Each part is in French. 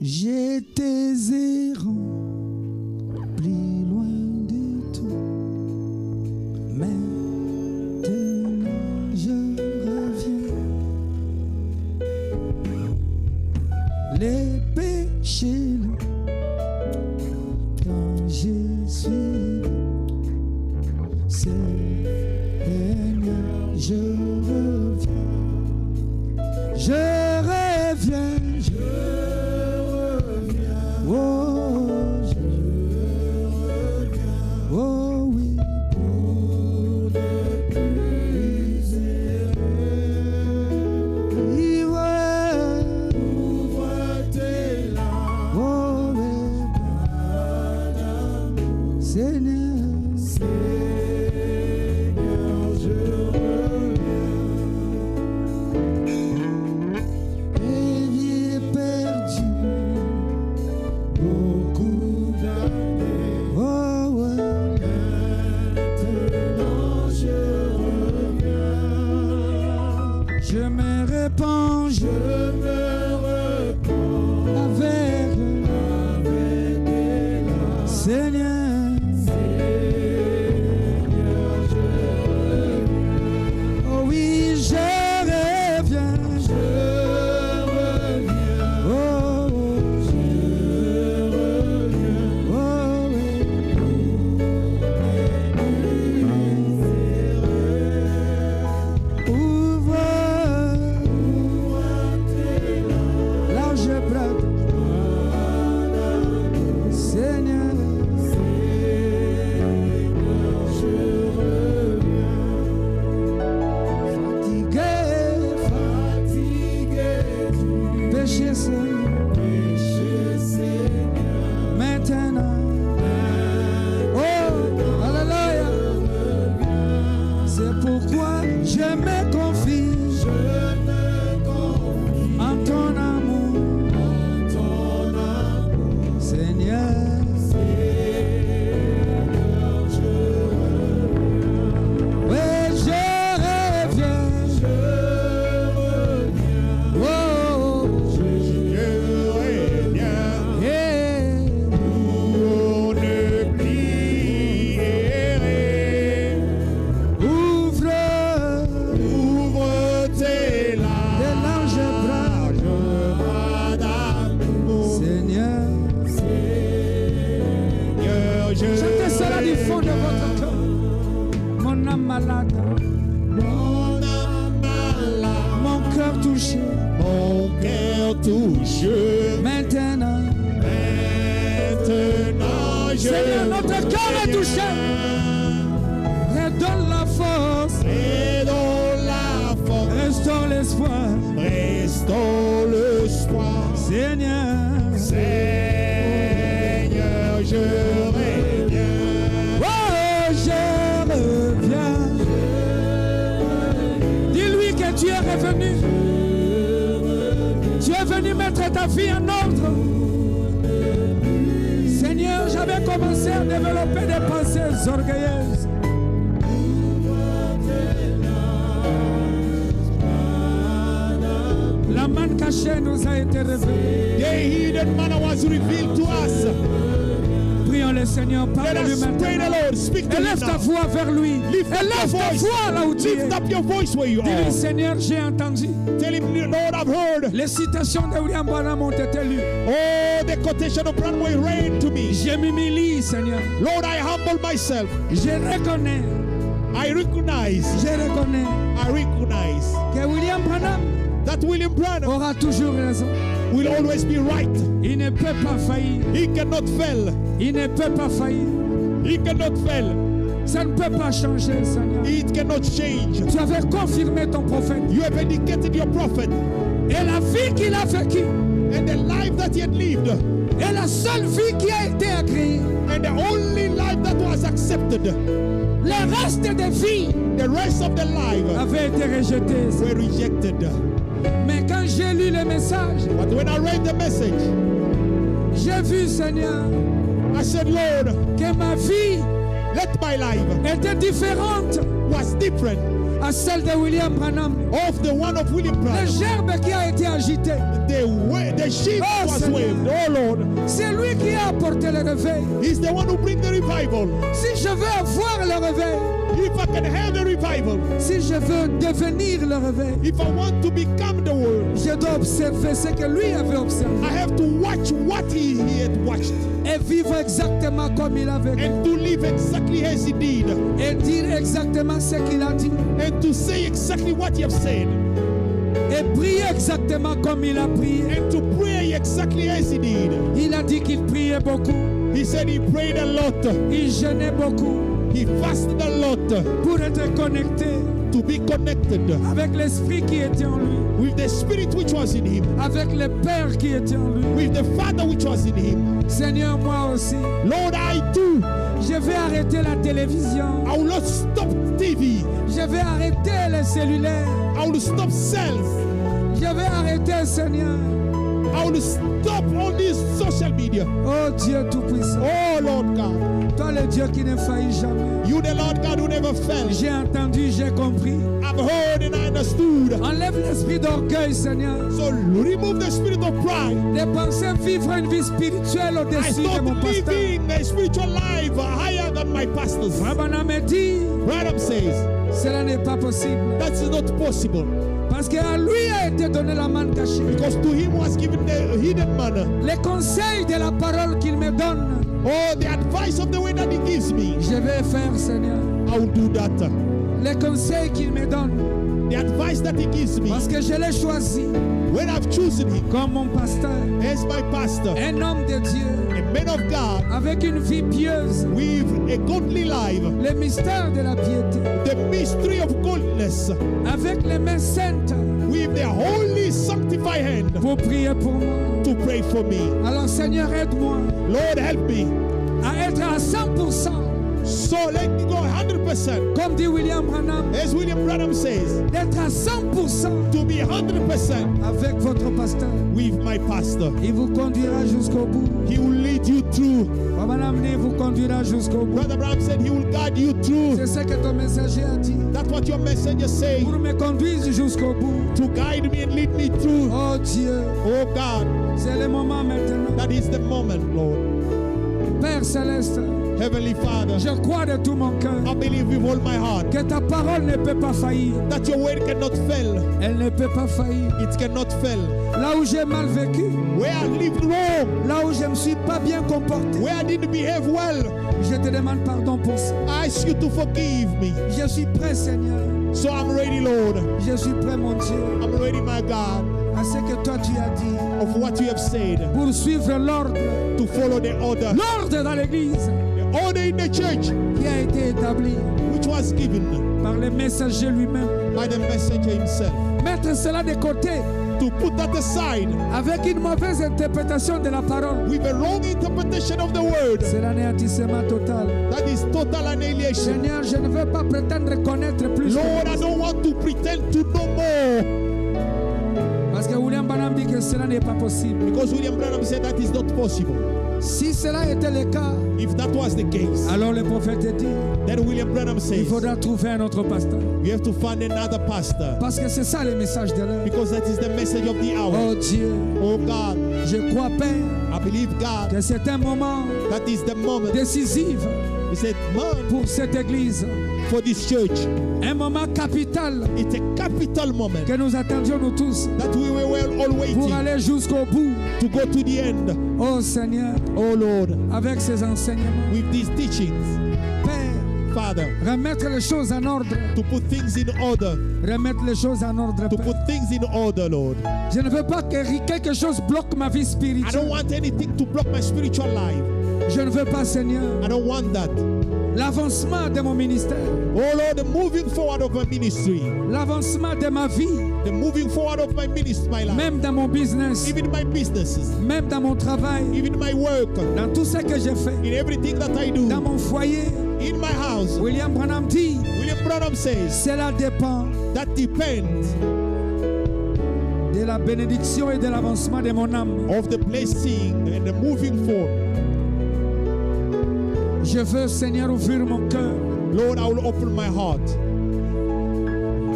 J'étais errant, plus loin de tout. Maintenant je reviens. Les péchés, quand je suis Seigneur, je reviens. Je reviens. Oh, je reviens. Oh oui, pour ne plus errer. Ouvre tes larmes. Oh oui, Seigneur, Seigneur, je reviens. Et j'ai perdu beaucoup d'années. Oh ouais. Maintenant je reviens. Je me répands, je me répands avec des larmes. Seigneur, Seigneur, je reviens. Oh oui, je reviens. Je reviens. Oh, je reviens. Oh oui. Ouvre tes larges bras. Seigneur, je reviens. Fatigué du péché, Seigneur. Maintenant, oh, alléluia. C'est pourquoi je me confie en ton amour, Seigneur. Ouais, je reviens. Oh, yeah. Ouvre tes larges bras, Seigneur. Chantez cela du fond de votre cœur. Mon âme malade, mon cœur touché. Maintenant, Seigneur, notre cœur est touché. Redonne la force, restaure l'espoir. Seigneur, Seigneur, je reviens. oh, je reviens. Dis-lui que tu es revenu. Tu es venu mettre ta vie en ordre. Seigneur, j'avais commencé à développer des pensées orgueilleuses. La manne cachée nous a été révélée. The hidden manna was revealed to us. Prions le Seigneur, Let parle-lui us pray the maintenant. Lord. Speak to him Élève ta now. voix vers lui. Lift up Élève your ta voice. voix là où tu es. Lift up your voice where you Dis-lui, are. Seigneur, j'ai entendu. Tell him, Lord, I've heard. Les citations de William Branham ont été lues. Oh, the quotation of Branway rain to me. Je m'humilie, Seigneur. Lord, I humble myself. Je reconnais I recognize que William Branham that William Branham aura toujours raison. will always be right. Il ne peut pas faillir. He cannot fail. Il ne peut pas faillir. He cannot fail. Ça ne peut pas changer, Seigneur. It cannot change. Tu avais confirmé ton prophète. You have indicated your prophet, Et la vie qu'il a vécue and the life that he had lived, est la seule vie qui a été agréée. and the only life that was accepted. Le reste des vies The rest of the life avait été rejeté. were rejected. Mais quand j'ai lu le message, But when I read the message, j'ai vu, Seigneur, I said, Lord, que ma vie let my life était différente. was different. à celle de William Branham. of the one of William Le Branham. gerbe qui a été agité. The sheep Oh, was Seigneur. waved. Oh Lord, C'est lui qui a apporté le réveil. He's the one who brings the revival. Si je veux avoir le réveil, If I can have the revival, si je veux devenir le réveil, if I want to become the world, je dois observer ce que lui avait observé I have to watch what he had watched et vivre exactement comme il a vécu and to live exactly as he did et dire exactement ce qu'il a dit and to say exactly what he have said et prier exactement comme il a prié. and to pray exactly as he did. Il a dit qu'il priait beaucoup, He said he prayed a lot. il jeûnait beaucoup He fasted a lot pour être connecté to be connected avec l'esprit qui était en lui, with the spirit which was in him, avec le Père qui était en lui. with the Father which was in him. Seigneur, moi aussi, Lord, I too, je vais arrêter la télévision, I will not stop TV. je vais arrêter les cellulaires, I will stop cells. je vais arrêter, Seigneur. I will stop all this social media. Oh Dieu Tout-Puissant, Oh Lord God, toi le Dieu qui ne faillit jamais. you the Lord God who never fails. J'ai entendu, j'ai compris. I've heard and I understood. Enlève l'esprit d'orgueil, Seigneur. So remove the spirit of pride. De penser vivre une vie spirituelle I au-dessus de start mon pasteur. living a spiritual life higher than my pastors. Rabbanah me dit, Branham says cela n'est pas possible. that's not possible Parce qu'à lui a été donné la manne cachée. because to him was given the hidden manna. Les conseils de la parole qu'il me donne, Oh, the advice of the way that he gives me, je vais faire, Seigneur. I will do that. Les conseils qu'il me donne, The advice that he gives me, parce que je l'ai choisi when I've chosen him comme mon pasteur, as my pastor, un homme de Dieu, a man of God avec une vie pieuse, with a godly life, le mystère de la piété, the mystery of godliness, avec les mains saintes with the holy sanctified hand pour prier pour moi. to pray for me. Alors Seigneur, aide-moi Lord, help me. à être à 100%, So let me go 100%. comme dit William Branham, As William Branham says, d'être à 100% to be 100% avec votre pasteur. with my pastor. Il vous conduira jusqu'au bout. He will lead you through. Madame vous conduira jusqu'au bout. Brother Branham said he will guide you through. C'est ce que ton messager a dit. That's what your messenger says. Pour me conduire jusqu'au bout. To guide me and lead me through. Oh Dieu, Oh God, c'est le moment maintenant. that is the moment, Lord. Père Céleste, Heavenly Father, je crois de tout mon cœur I believe with all my heart que ta parole ne peut pas faillir. that your word cannot fail. Elle ne peut pas faillir. It cannot fail. Là où j'ai mal vécu, Where I lived wrong, là où je ne me suis pas bien comporté, where I didn't behave well, je te demande pardon pour ça. I ask you to forgive me. Je suis prêt, Seigneur. So I'm ready, Lord. Je suis prêt, mon Dieu, I'm ready, my God, à ce que toi tu as dit. of what you have said, Pour suivre l'ordre. to follow the order. L'ordre dans l'église The order in the church qui a été établi which was given par le messager lui-même. by the messenger himself. Mettre cela de côté To put that aside avec une mauvaise interprétation de la parole. with a wrong interpretation of the word, C'est l'anéantissement total. that is total annihilation. Seigneur, je ne veux pas prétendre connaître plus. Lord, I don't want to pretend to know more. Parce que William Branham dit que cela n'est pas possible. Because William Branham said that is not possible. Si cela était le cas, If that was the case, alors le prophète dit, then William Branham il says, faudra trouver un autre pasteur. you have to find another pastor. Parce que c'est ça le message de l'heure. Because that is the message of the hour. Oh Dieu, Oh God, je crois, Père, I believe God, que c'est un moment that is the moment. décisif He said, man, pour cette église. for this church, Un moment capital it's a capital moment que nous attendions nous tous that we were all pour waiting aller jusqu'au bout. to go to the end. Oh Seigneur, Oh Lord, avec ces enseignements, with these teachings, Père, Father, remettre les choses en ordre. to put things in order, Remettre les choses en ordre, to Père. put things in order, Lord. Je ne veux pas que quelque chose bloque ma vie I don't spirituelle. want anything to block my spiritual life. Je ne veux pas, Seigneur, I don't want that. l'avancement de mon ministère, Oh Lord, the moving forward of my ministry, l'avancement de ma vie, the moving forward of my ministry, my life, même dans mon business, even my businesses, même dans mon travail, even my work, dans tout ce que j'ai fait, in everything that I do, dans mon foyer. in my house. William Branham dit, William Branham says cela dépend that depends de la bénédiction et de l'avancement de mon âme. of the blessing and the moving forward. Je veux, Seigneur, ouvrir mon cœur Lord, I will open my heart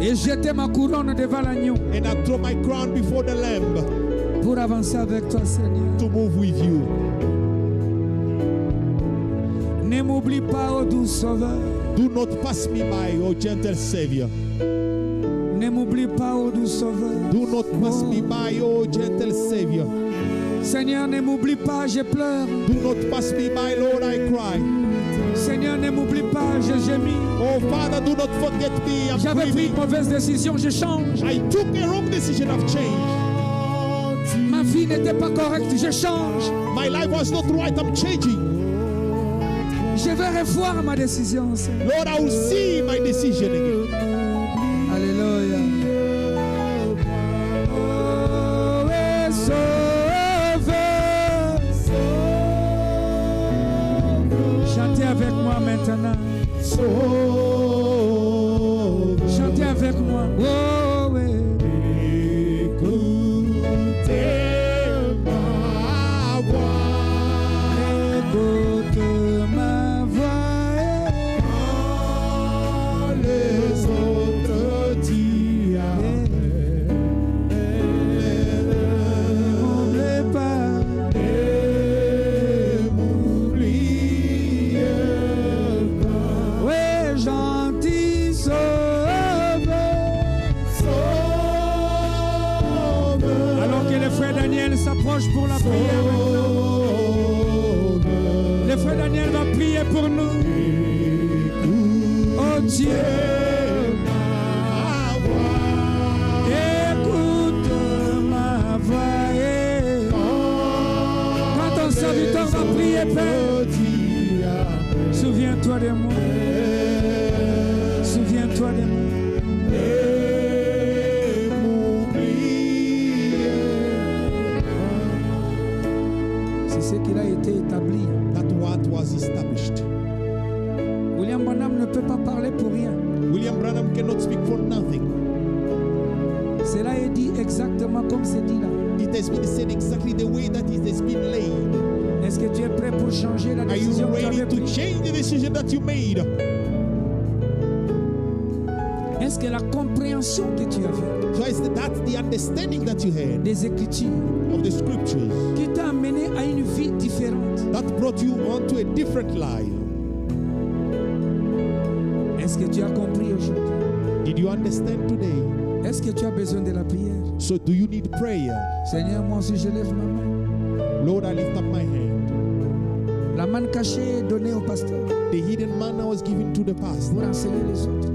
Et jeter ma couronne devant l'agneau. And I throw my crown before the Lamb Pour avancer avec toi, Seigneur. to move with you. Ne m'oublie pas, ô doux Sauveur. Do not pass me by, O gentle Savior. Ne m'oublie pas, ô doux Sauveur. Do not pass me by, O gentle Savior. Seigneur, ne m'oublie pas, je pleure. Do not pass me by, Lord, I cry. Seigneur, ne m'oublie pas, je gémis. Oh Father, do not forget me. I'm J'avais pris grieving. une mauvaise décision, je change. I took a wrong decision. I've changed. Ma vie n'était pas correcte, je change. My life was not right. I'm changing. Je vais revoir ma décision, Seigneur. Lord, I will see my decision again. Alléluia. Oh, et Sauveur. Chantez avec moi maintenant. Chantez avec moi. Oh, oui. Écoute ma voix. Les autres disent N'oublie pas. Oui, gentil Sauveur. Alors que le frère Daniel s'approche pour la prière. Le frère Daniel va prier pour nous. Oh Dieu, écoute ma voix. Quand ton serviteur va prier, Père, souviens-toi de moi. Souviens-toi de moi. C'est ce qu'il a été établi. That what was established. William Branham ne peut pas parler pour rien. William Branham cannot speak for nothing. Cela est dit exactement comme c'est dit là. It has been said exactly the way that it has been laid. Est-ce que tu es prêt pour changer la Are you décision que tu ready avais to prise? change the decision that you made? Est-ce que la compréhension que tu avais So that's the understanding that you had des Écritures of the scriptures qui t'a amené à une vie différente? that brought you onto a different life. Est-ce que tu as compris aujourd'hui? Did you understand today? Est-ce que tu as besoin de la prière? So do you need prayer? Seigneur, moi aussi je lève ma main. Lord, I lift up my hand. La manne cachée est donnée au pasteur The hidden manna was given to the pour pastor enseigner les autres.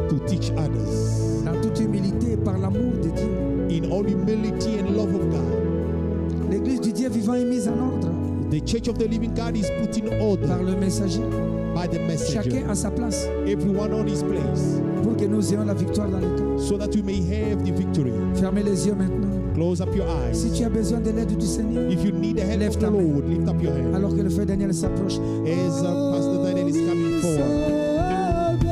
to teach others Dans toute humilité et par l'amour de Dieu. in all humility and love of God. L'église du Dieu vivant est mise en ordre The church of the living God is put in par order le messager. by the messenger. Chacun à sa place Everyone on his place, pour que nous ayons la victoire dans les camps. so that we may have the victory. Fermez les yeux maintenant. Close up your Si eyes. tu as besoin de l'aide du Seigneur, If you need the help Left of the hand. Lord, lift up your hand. alors que le frère Daniel s'approche. As Pastor Daniel is coming forward.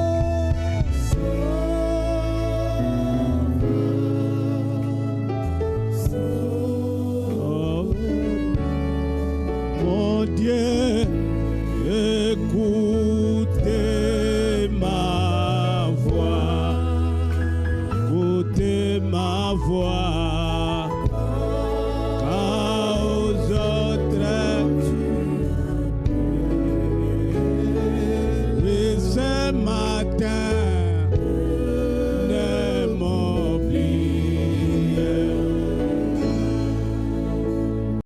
Mon Dieu.